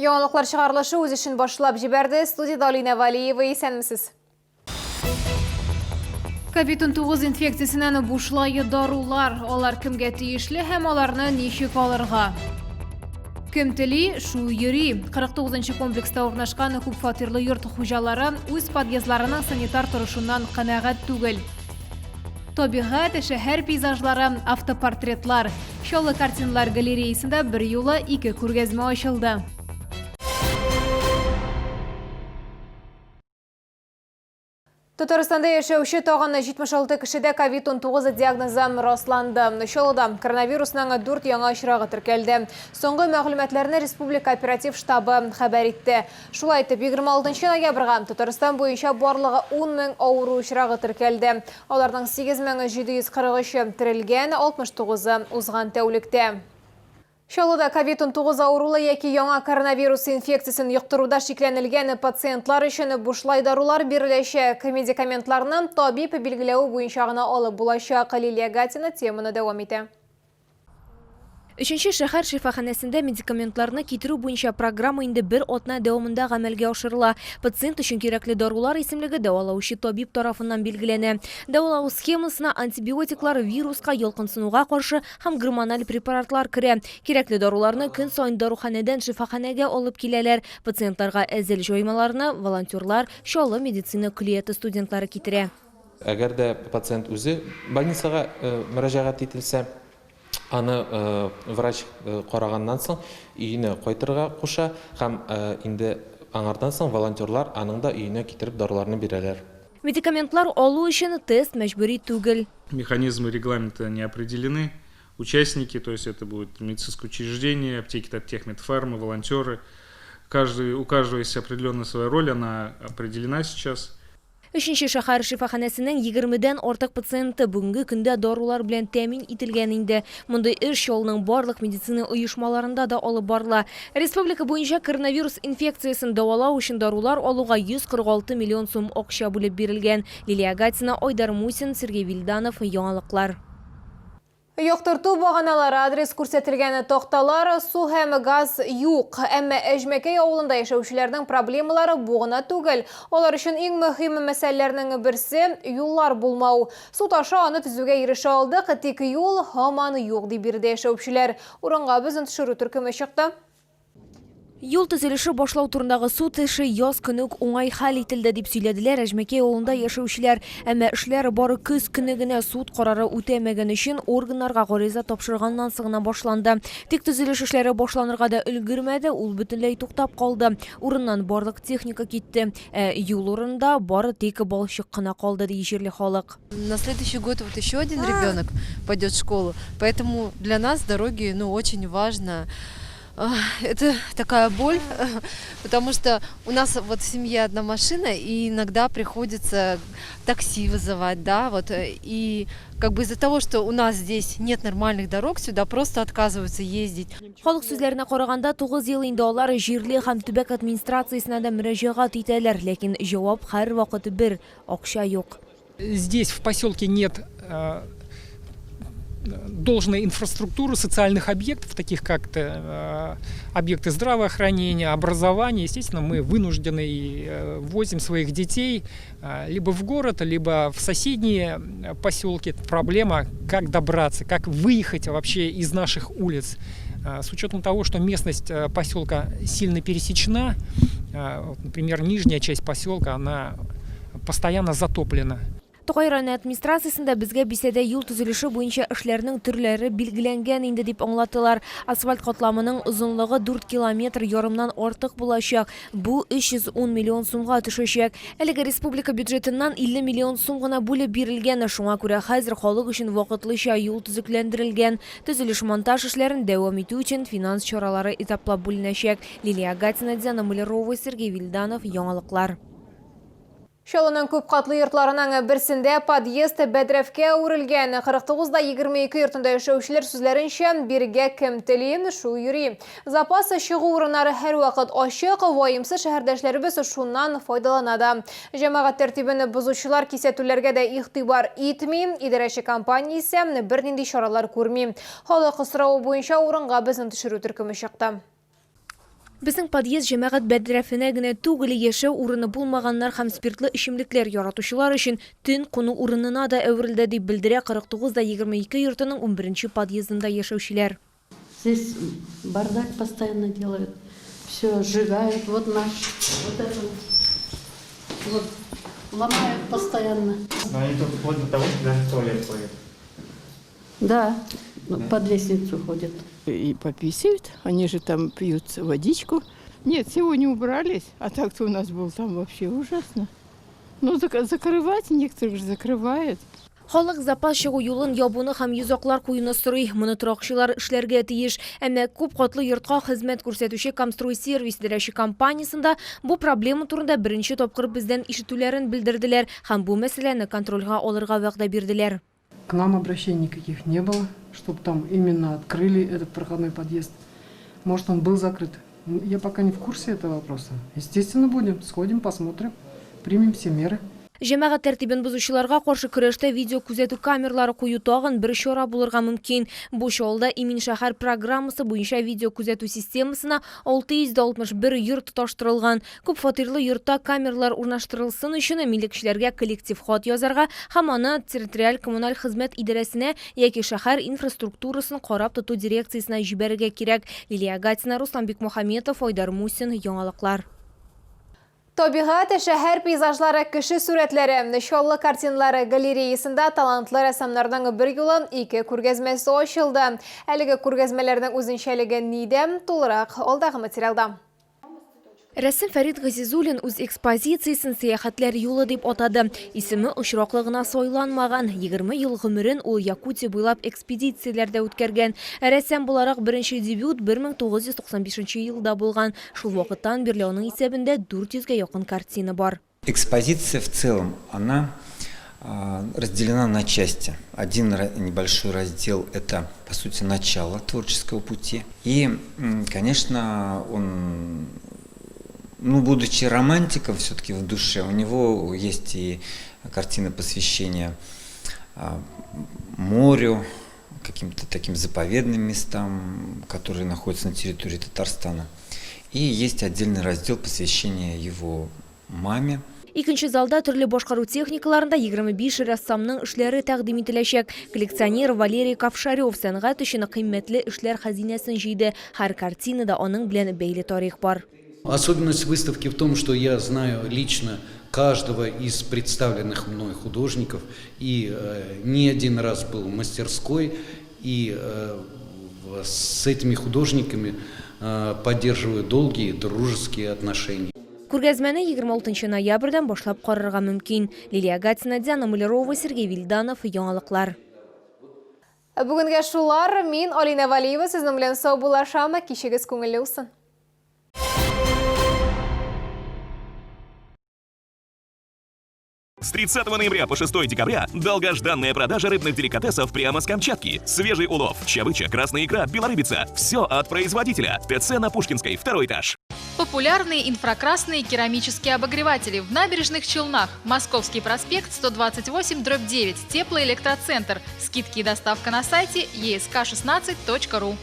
Яңалыклар чыгарылышы үз ишин башлап жиберди. Студияда Алина Валиева, исәнмесез? COVID-19 инфекциясынан бушлайы дарулар, алар кимге тиешле һәм аларны ничек алырга? Кем тели, шу йөри. 49-нчы комплекста урнашкан күп фатирлы йорт хуҗалары үз подъездларының санитар торышыннан канәгать түгел. Табигать, шәһәр пейзажлары, автопортретлар, шолы картиналар галереясында бер юлы 2 күргәзмә ачылды. Татарстанда яшәүче тагын 76 кешедә COVID-19 диагнозы расланды. Шолыда коронавирусның 4 яңа очрагы теркәлде. Соңгы мәгълүматларны Республика оператив штабы хәбәр итте. Шулай итеп, 26 ноябрьгә Татарстан буенча барлыгы 10 000 авыру очрагы теркәлде. Аларның 8743 терелгән, 69 узган тәүлектә. Шолыда COVID-19 авырулы яки яңа коронавирус инфекциясын йоктыруда шикләнелгән пациентлар өчен бушлай дарулар биреләчәк. Медикаментларны табиб билгеләү буенча гына алып булачак. Лилия Гатина теманы дәвам итә. Өченче шәһәр шифаханәсендә медикаментларны китерү буенча программа инде бер атна дәвамында гамәлгә ашырыла. Пациент өчен кирәкле дарулар исемлеге дәвалаучы табиб тарафыннан билгеләнә. Дәвалау схемасына антибиотиклар, вируска, ялкынсынуга каршы һәм гормональ препаратлар керә. Кирәкле даруларны көн саен даруханәдән шифаханәгә алып киләләр. Пациентларга әзел җаймаларны волонтерлар, шалы медицина көллияте студентлары китерә. Әгәр дә пациент үзе больницага мөрәҗәгать ителсә, аны врач караганнан соң өенә кайтырга куша һәм инде аңардан соң волонтерлар аның да өенә китереп даруларны бирәләр. Медикаментлар алу өчен тест мәҗбүри түгел. Механизмы регламента не определены. Участники, то есть это будет медицинское учреждение, аптеки, техмедфармы, волонтеры. У каждого есть определенная своя роль, она определена сейчас. Өченче шәһәр шифаханәсенең 20дән артык пациенты бүгенге көндә дарулар белән тәэмин ителгән инде. Мондай эш шолның барлык медицина оешмаларында да алып барыла. Республика буенча коронавирус инфекциясын дәвалау өчен дарулар алуга 146 миллион сум акча бүлеп бирелгән. Лилия Гатина, Айдар Мусин, Сергей Вильданов, Яңалыклар. Яктырту баганалары адрес күрсәтелгән токталар, су һәм газ юк. Әмма Әҗмәкәй авылында яшәүчеләрнең проблемалары бу гына түгел. Алар өчен иң мөһим мәсьәләләрнең берсе юллар булмау. Су ташы аны төзүгә ирешә алдык, тик юл һаман юк дип бирде яшәүчеләр. Урынга безнең төшерү төркеме чыкты. Юл төзелеше башлау турындагы суд эше яз көне уңай хәл ителде дип сөйләделәр Әҗмәкәй авылында яшәүчеләр. Әмма эшләр бары көз көне генә суд карары үтәмәгән өчен органнарга гариза тапшырганнан соң башланды. Тик төзелеш эшләре башланырга да өлгермәде, ул бөтенләй туктап калды. Урыннан барлык техника китте. Юл урында бары тик балчык кына калды ди җирле халык. На следующий год вот еще один ребенок пойдет в школу, поэтому для нас дороги, очень важно. Это такая боль, потому что у нас вот в семье одна машина, и иногда приходится такси вызывать, да, вот, и как бы из-за того, что у нас здесь нет нормальных дорог, сюда просто отказываются ездить. Халык сүзләренә караганда 9 ел инде алар җирле һәм төбәк администрациясенә дә мөрәҗәгать итәләр, ләкин җавап һәр вакыт бер: акча юк. Здесь в поселке нет должной инфраструктуры социальных объектов, таких как объекты здравоохранения, образования. Естественно, мы вынуждены возим своих детей либо в город, либо в соседние поселки. Проблема, как добраться, как выехать вообще из наших улиц. С учетом того, что местность поселка сильно пересечена, например, нижняя часть поселка, она постоянно затоплена. Тукай районы администрациясендә безгә бисәдә юл төзелеше буенча эшләрнең төрләре билгеләнгән инде дип аңлатылар. Асфальт катламының озынлыгы 4 километр ярымнан артык булачак. Бу 310 миллион сумга төшәчәк. Әлеге республика бюджетыннан 50 миллион сум гына бүлеп бирелгән. Шуңа күрә хәзер халык өчен вакытлыча юл төзекләндерелгән. Төзелеш-монтаж эшләрен дәвам итү өчен финанс чаралары этаплап бүленәчәк. Лилия Гатина, Диана Мулярова, Сергей Вильданов, Яңалыклар. Шолының күп катлы йортларының берсендә подъезд бәдрәфкә үрелгән. 49да 22 йортында яшәүчеләр сүзләренчә, биргә кем телен шу йөри. Запас чыгу урыннары һәр вакыт ачык, ваемсыз шәһәрдәшләребез шуннан файдалана. Җәмәгать тәртибен бозучылар кисәтүләргә дә игътибар итми, идарәче компания исә бернинди чаралар күрми. Халык сорауы буенча урынга безнең төшерү төркеме чыкты. Безнең подъезд җәмәгать бәдрәфенә генә түгел, яшәү урыны булмаганнар һәм спиртлы эчемлекләр яратучылар өчен төн куну урынына да әверелде, дип белдерә 49-22 йортының 11-нче подъездында яшәүчеләр. Здесь бардак постоянно делают, все сжигают, вот наш, вот это, вот ломают постоянно. Но они тут вплоть до того, что даже в туалет ходят. Да, под лестницу ходят. И пописывают, они же там пьют водичку. Нет, сегодня убрались, а так-то у нас был там вообще ужасно. Ну, закрывать, некоторых же закрывают. Халык запас чыгу юлын ябуны һәм йозаклар куюны сорый. Моны торакчылар эшләргә тиеш. Әмма күп катлы йортка хезмәт күрсәтүче Комстрой сервис дирәче компаниясында бу проблема турында беренче тапкыр бездән ишетүләрен белдерделәр һәм бу мәсьәләне контрольгә алырга вәгъдә бирделәр. К нам обращений никаких не было, чтобы там именно открыли этот проходной подъезд. Может, он был закрыт. Я пока не в курсе этого вопроса. Естественно, будем. Сходим, посмотрим, примем все меры. Җәмәгать тәртибен бузучыларга каршы көрәштә видео күзәтү камералары кую тагын бер чара булырга мөмкин. Бу чалда Имин шәһәр программасы буенча видео күзәтү системасына 661 йорт тоташтырылган. Күп фатирлы йортта камералар урнаштырылсын өчен милекчеләргә коллектив хат язарга һәм аны территориаль коммуналь хезмәт идарәсенә яки шәһәр инфраструктурасын карап тоту дирекциясенә җибәрергә кирәк. Лилия Гатина, Руслан Бикмөхәмметов, Айдар Мусин, Яңалыклар. Табигат шәһәр пейзажлары, кеше сүрәтләре, нишаллы картиналары галереясында талантлы рәссамнарның бер юлы 2 күргәзмәсе ачылды. Әлеге күргәзмәләрнең үзенчәлеге нидә? Тулырак алдагы материалда. Рәссам Фәрит Газизуллин үз экспозициясен «Сәяхәтләр юлы» дип атады. Исеме очраклыгына сайланмаган. 20 ел гомерен ул Якутия буйлап экспедицияләрдә үткәргән. Рәссам буларак беренче дебют 1995 елда булган. Шул вакыттан бирле аның исәбендә 400-гә якын картина бар. Экспозиция в целом, она разделена на части. Один небольшой раздел – это, по сути, начало творческого пути. И, конечно, он... будучи романтиком все-таки в душе, у него есть и картина посвящения морю, каким-то таким заповедным местам, которые находятся на территории Татарстана. И есть отдельный раздел посвящения его маме. Икенче залда төрле башкару техникаларында 25 рәссамның эшләре тәкъдим ителәчәк. Коллекционер Валерий Ковшарев сәнгать өчен кыйммәтле эшләр хәзинәсен җыйды. Һәр картинада аның белән бәйле тарих бар. Особенность выставки в том, что я знаю лично каждого из представленных мной художников и не один раз был в мастерской и с этими художниками поддерживаю долгие дружеские отношения. Күргәзмәне 26 ноябрьдән башлап карарга мөмкин. Лилия Гатина, Диана Мулярова, Сергей Вильданов, Яңалыклар. Бүгенгә шулар, мин Алина Валиева, сезнең белән сау булашам, кичегез күңелле булсын. С 30 ноября по 6 декабря долгожданная продажа рыбных деликатесов прямо с Камчатки. Свежий улов, чавыча, красная икра, белорыбица. Все от производителя. ТЦ на Пушкинской, 2 этаж. Популярные инфракрасные керамические обогреватели в Набережных Челнах. Московский проспект 128/9. Теплоэлектроцентр. Скидки и доставка на сайте esk16.ru.